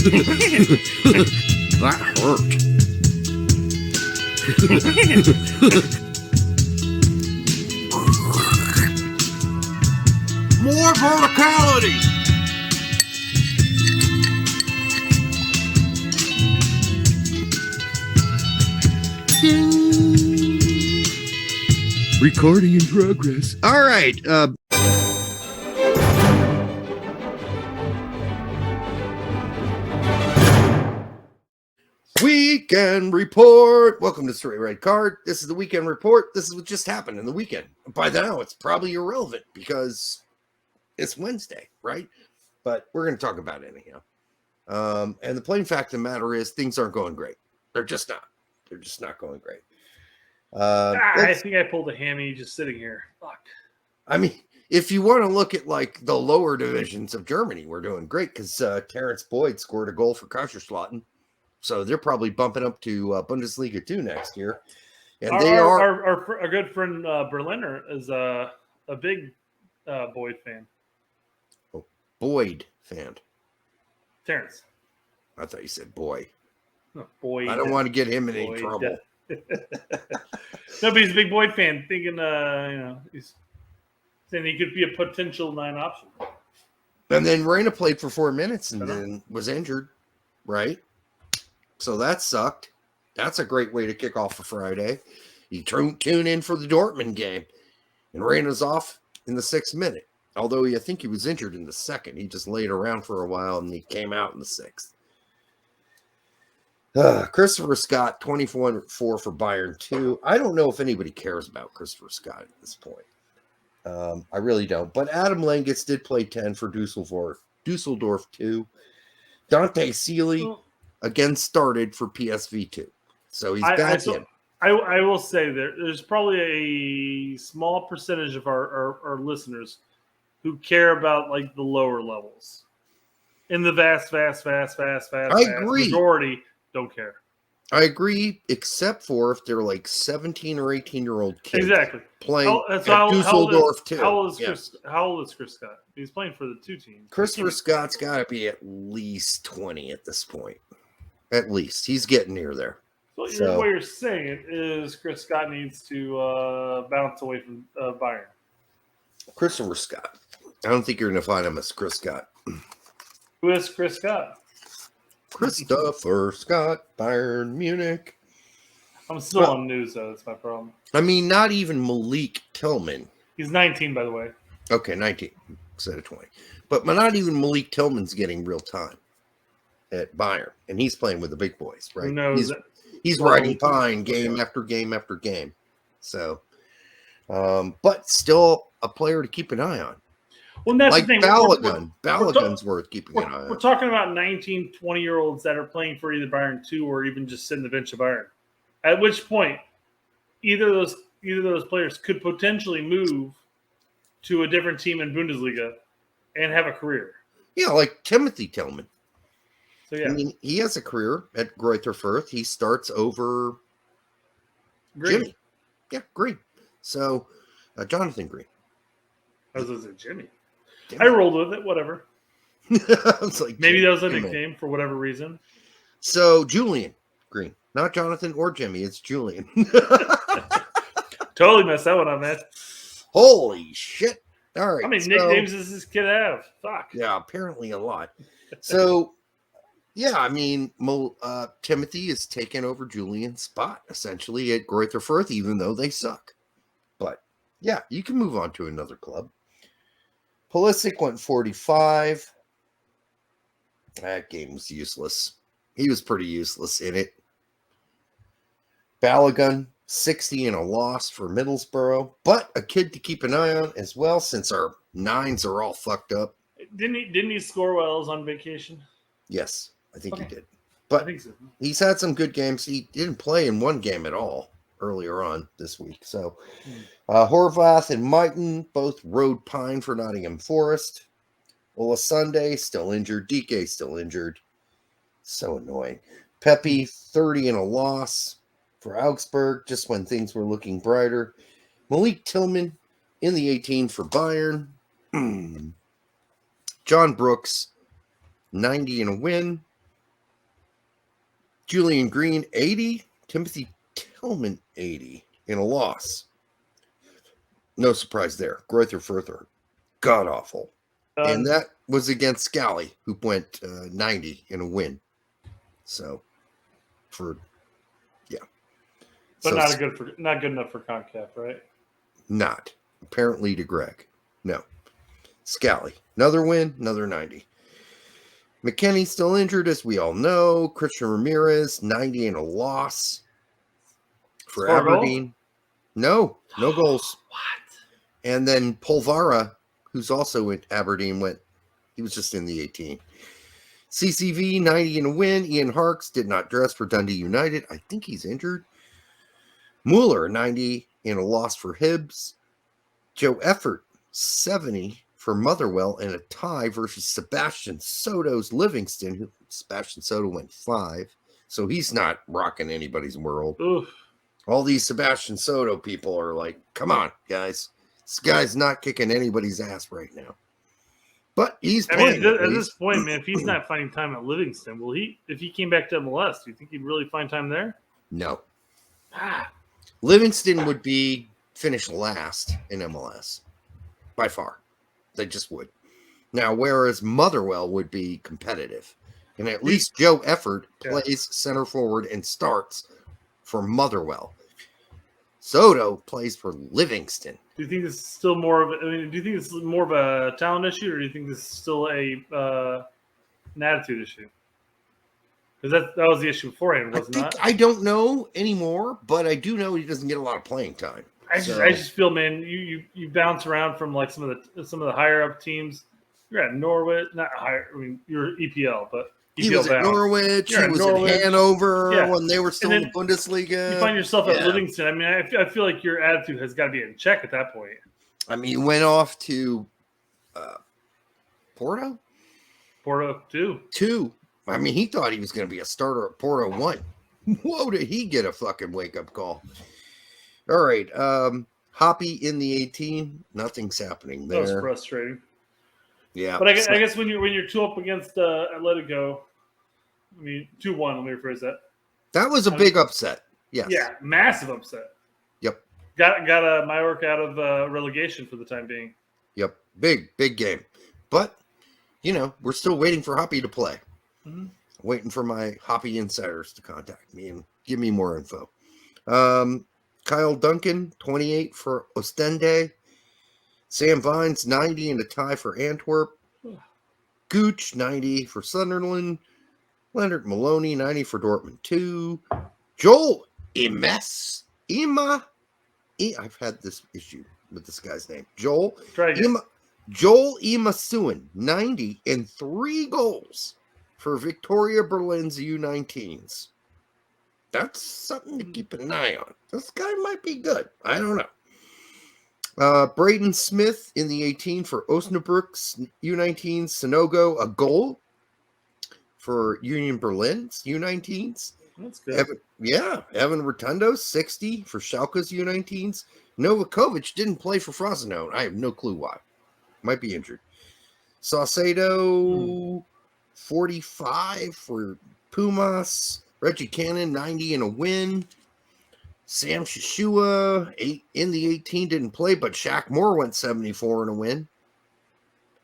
That hurt. More verticality. Recording in progress. All right. Weekend report. Welcome to Straight Red Card. This is the weekend report. This is what just happened in the weekend. By now, it's probably irrelevant because it's Wednesday, right? But we're going to talk about it anyhow. And the plain fact of the matter is things aren't going great. They're just not. They're just not going great. I think I pulled a hammy just sitting here. Fuck. I mean, if you want to look at like the lower divisions of Germany, we're doing great because Terrence Boyd scored a goal for Kaiserslautern. So they're probably bumping up to Bundesliga 2 next year. And our good friend Berliner is a big Boyd fan. Oh, Boyd fan. Terrence. I thought you said boy. No, Boyd. I don't want to get him in any trouble. No, but he's a big Boyd fan, thinking, he's saying he could be a potential 9 option. And then Reyna played for 4 minutes and then was injured, right? So that sucked. That's a great way to kick off a Friday. You tune in for the Dortmund game, and Reyna's off in the 6th minute. Although I think he was injured in the 2nd. He just laid around for a while, and he came out in the 6th. Christopher Scott, 24 for Bayern 2. I don't know if anybody cares about Christopher Scott at this point. I really don't. But Adam Langitz did play 10 for Dusseldorf 2. Dante Sealy again started for PSV 2. So he's back in. I will say there's probably a small percentage of our listeners who care about like the lower levels. In the vast majority don't care. I agree, except for if they're like 17 or 18-year-old kids. Exactly. Playing at Dusseldorf too. How old is Chris Scott? He's playing for the 2 team. Christopher Scott's got to be at least 20 at this point. At least. He's getting near there. So what you're saying is Chris Scott needs to bounce away from Bayern. Christopher Scott. I don't think you're going to find him as Chris Scott. Who is Chris Scott? Christopher Scott, Bayern Munich. I'm still on news, though. That's my problem. I mean, not even Malik Tillman. He's 19, by the way. Okay, 19 instead of 20. But not even Malik Tillman's getting real time at Bayern. And he's playing with the big boys, right? Who knows? He's riding pine game after game after game. So, but still a player to keep an eye on. Well, that's like the thing. Balogun's worth keeping an eye on. We're talking about 19, 20-year-olds that are playing for either Bayern 2 or even just sitting the bench of Bayern. At which point, either of those players could potentially move to a different team in Bundesliga and have a career. Yeah, like Timothy Tillman. So yeah, I mean, he has a career at Greuther Fürth. He starts over Green. Jimmy. Yeah, Green. So, Jonathan Green. I was it Jimmy. I rolled with it, whatever. I was like, maybe that was a nickname for whatever reason. So, Julian Green. Not Jonathan or Jimmy. It's Julian. Totally messed that one up, man. Holy shit. All right. How many nicknames does this kid have? Fuck. Yeah, apparently a lot. So, yeah, I mean, Timothy is taking over Julian's spot, essentially, at Greuther Fürth, even though they suck. But, yeah, you can move on to another club. Pulisic went 45. That game was useless. He was pretty useless in it. Balogun, 60 and a loss for Middlesbrough, but a kid to keep an eye on as well, since our 9s are all fucked up. Didn't he score while I was on vacation? Yes, I think he did. But I think so. He's had some good games. He didn't play in one game at all earlier on this week. So Horvath and Mighton both rode pine for Nottingham Forest. Ola Sunday still injured. DK still injured. So annoying. Pepe, 30 and a loss for Augsburg, just when things were looking brighter. Malik Tillman in the 18 for Bayern. John Brooks, 90 and a win. Julian Green, 80. Timothy Tillman, 80 in a loss. No surprise there. Greuther Further, god awful. And that was against Scally, who went 90 in a win. So, but so, not good enough for CONCACAF, right? Not apparently to Greg. No. Scally, another win, another 90. McKenny still injured, as we all know. Christian Ramirez, 90 in a loss for Aberdeen. No goals. What? And then Polvara, who's also at Aberdeen, he was just in the 18. CCV, 90 in a win. Ian Harks did not dress for Dundee United. I think he's injured. Mueller, 90 in a loss for Hibs. Joe Effort, 70 for Motherwell in a tie versus Sebastian Soto's Livingston. Sebastian Soto went 5, so he's not rocking anybody's world. Oof. All these Sebastian Soto people are like, come on, guys. This guy's not kicking anybody's ass right now. But he's playing. At this point, man, if he's not finding time at Livingston, if he came back to MLS, do you think he'd really find time there? No. Livingston would finish last in MLS. By far. They just would. Now, whereas Motherwell would be competitive. And at least Joe Effort plays center forward and starts for Motherwell. Soto plays for Livingston. Do you think this is still more of a talent issue, or do you think this is still an attitude issue? Because that was the issue beforehand, wasn't it? I don't know anymore, but I do know he doesn't get a lot of playing time. I just feel, man, you bounce around from like some of the higher up teams. You're at Norwich, not higher. I mean, you're EPL, but EPL he was at Norwich. He was at Hanover when they were still in the Bundesliga. You find yourself at Livingston. I mean, I feel like your attitude has got to be in check at that point. I mean, he went off to Porto. Porto 2. I mean, he thought he was going to be a starter at Porto 1. Whoa, did he get a fucking wake-up call. All right. Hoppy in the 18. Nothing's happening there. That was frustrating. Yeah. But I guess when you're 2 up against Atletico, I mean, 2-1, let me rephrase that. That was a big upset. Yes. Yeah, massive upset. Yep. Got Mallorca out of relegation for the time being. Yep. Big game. But, we're still waiting for Hoppy to play. Mm-hmm. Waiting for my Hoppy insiders to contact me and give me more info. Kyle Duncan, 28 for Ostende. Sam Vines, 90 in a tie for Antwerp. Gooch, 90 for Sunderland. Leonard Maloney, 90 for Dortmund 2. Joel I've had this issue with this guy's name. Joel Imasuin, 90 and 3 goals for Victoria Berlin's U19s. That's something to keep an eye on. This guy might be good. I don't know. Braden Smith in the 18 for Osnabrück's U19s. Sonogo, a goal for Union Berlin's U19s. That's good. Evan Rotundo, 60 for Schalke's U19s. Novakovic didn't play for Frosinone. I have no clue why. Might be injured. Saucedo, 45 for Pumas. Reggie Cannon, 90 in a win. Sam Shishua, 8 in the 18, didn't play, but Shaq Moore went 74 in a win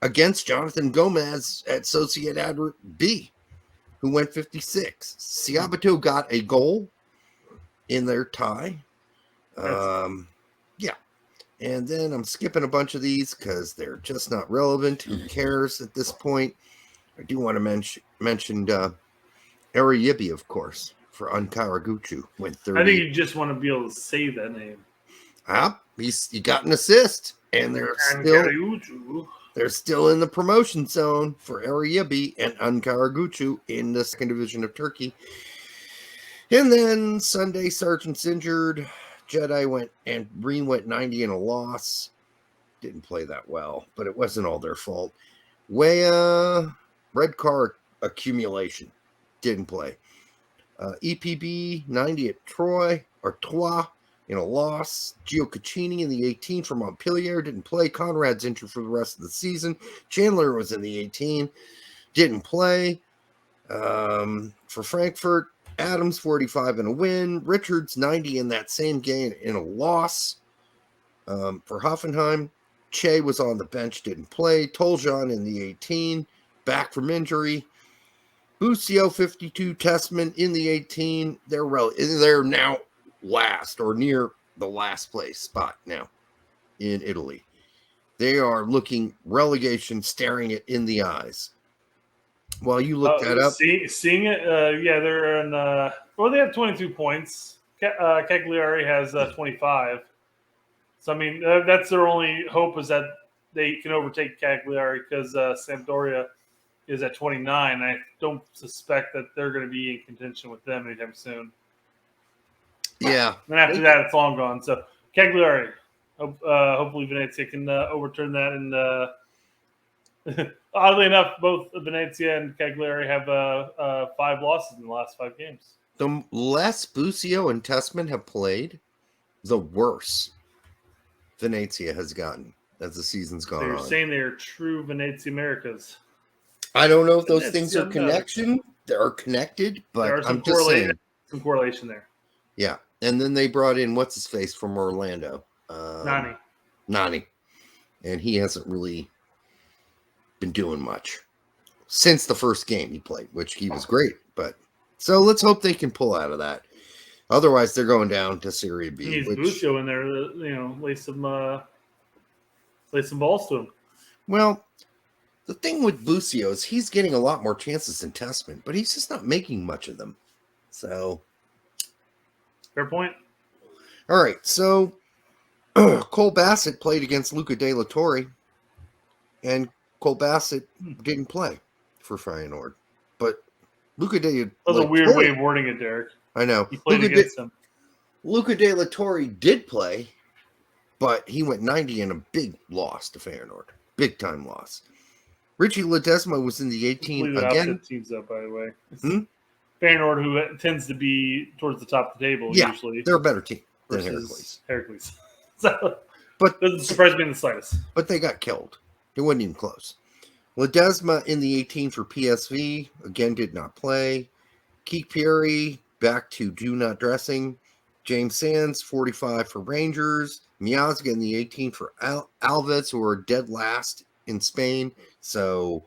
against Jonathan Gomez at Sociedad B, who went 56. Ciabato got a goal in their tie. And then I'm skipping a bunch of these because they're just not relevant. Who cares at this point? I do want to mention Eri Yibi, of course, for Ankara-Gucci. Went 30. I think you just want to be able to say that name. He got an assist, and they're still in the promotion zone for Eri Yibi and Ankara-Gucci in the second division of Turkey. And then Sunday, Sargent's injured. Jedi went and Breen went 90 in a loss. Didn't play that well, but it wasn't all their fault. Weah, red car accumulation. Didn't play. EPB 90 at Troyes in a loss. Gio Caccini in the 18 for Montpellier. Didn't play. Conrad's injured for the rest of the season. Chandler was in the 18. Didn't play. For Frankfurt, Adams 45 in a win. Richards 90 in that same game in a loss. For Hoffenheim, Che was on the bench, didn't play. Toljan in the 18, back from injury. Busio 52, Testament in the 18. They're now last or near the last place spot now in Italy. They are looking relegation, staring it in the eyes. While you look that up, seeing it, yeah, they're in. Well, they have 22 points. Cagliari has 25. So I mean, that's their only hope is that they can overtake Cagliari because Sampdoria is at 29. I don't suspect that they're going to be in contention with them anytime soon. yeah. And after that, it's long gone. So Cagliari, hopefully Venezia can overturn that. And oddly enough, both Venezia and Cagliari have 5 losses in the last 5 games. The less Busio and Testament have played, the worse Venezia has gotten as the season's gone on. You're saying they're true Venezia Americas. I don't know if those things are connected, but I'm just saying. Some correlation there. Yeah. And then they brought in what's his face from Orlando. Nani. And he hasn't really been doing much since the first game he played, which he was great. But so let's hope they can pull out of that. Otherwise, they're going down to Serie B. He needs Busio in there, lay some balls to him. Well, the thing with Busio is he's getting a lot more chances than Testament, but he's just not making much of them. So, fair point. All right, so Cole Bassett played against Luca De La Torre, and Cole Bassett didn't play for Feyenoord, but Luca De La Torre. That was a weird way of wording it, Derek. I know. He played against him. Luca De La Torre did play, but he went 90 in a big loss to Feyenoord. Big time loss. Richie Ledesma was in the 18 again. Teams up, by the way. Feyenoord, who tends to be towards the top of the table, usually. They're a better team than Heracles. So, but doesn't surprise me in the slightest. But they got killed. It wasn't even close. Ledesma in the 18 for PSV, again did not play. Keek Pieri back to do not dressing. James Sands, 45 for Rangers. Miazga in the 18 for Alves, who are dead last in Spain. So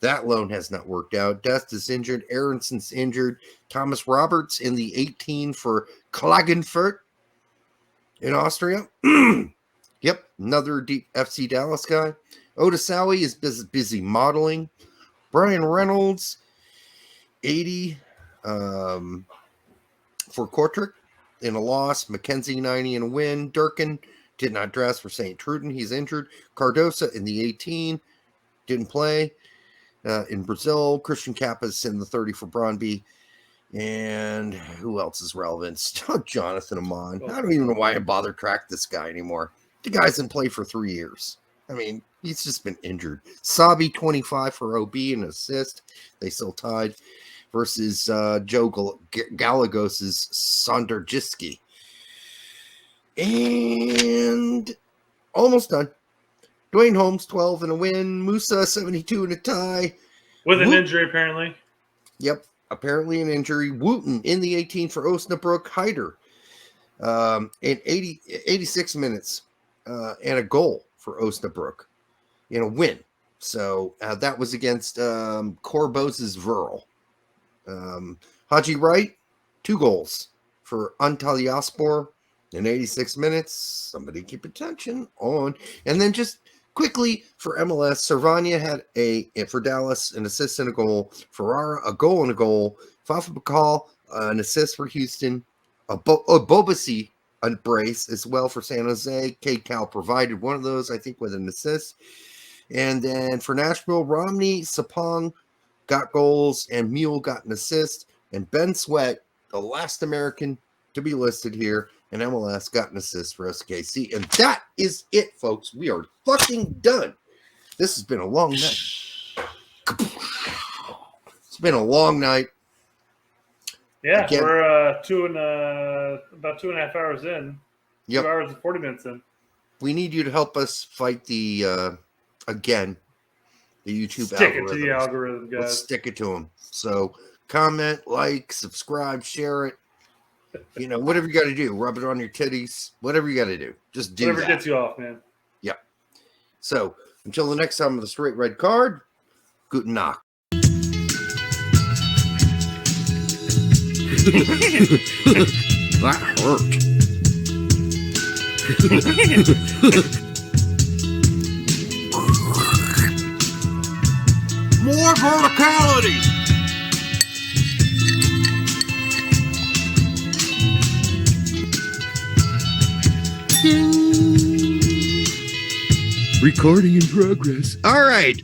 that loan has not worked out. Dest is injured. Aronson's injured. Thomas Roberts in the 18 for Klagenfurt in Austria. Yep, another deep FC Dallas guy. Odasawi is busy modeling. Brian Reynolds, 80 for Kortrijk in a loss. Mackenzie, 90 in a win. Durkin did not dress for St. Truden. He's injured. Cardosa in the 18 didn't play. In Brazil, Christian Kappa's in the 30 for Brøndby. And who else is relevant? Jonathan Amon. I don't even know why I bother track this guy anymore. The guy's been played for 3 years. I mean, he's just been injured. Sabi, 25 for OB and assist. They still tied versus Joe Galagos' Sonderjiski. And almost done. Dwayne Holmes, 12 in a win. Musah, 72 in a tie. With an injury, apparently. Yep, apparently an injury. Wooten in the 18 for Osnabrück. Heider in 86 minutes and a goal for Osnabrück in a win. So that was against Corbos's Verl. Haji Wright, 2 goals for Antalyaspor in 86 minutes. Somebody keep attention on. And then just quickly for MLS, Servania had for Dallas, an assist and a goal. Ferrara, a goal and a goal. Fafa Bakal, an assist for Houston. Bobasi, a brace as well for San Jose. Cade Cal provided one of those, I think, with an assist. And then for Nashville, Romney, Sapong got goals, and Mule got an assist. And Ben Sweat, the last American to be listed here in MLS, got an assist for SKC. And that is it, folks. We are fucking done. This has been a long night. It's been a long night. Yeah, again, we're about 2.5 hours in. Yep. 2 hours and 40 minutes in. We need you to help us fight the YouTube algorithm. Stick it to the algorithm, guys. Let's stick it to them. So comment, like, subscribe, share it. You know, whatever you got to do. Rub it on your titties. Whatever you got to do. Just do Whatever that. gets you off, man. Yeah. So, until the next time with a straight red card, guten Nacht. That hurt. More verticality. Recording in progress. All right.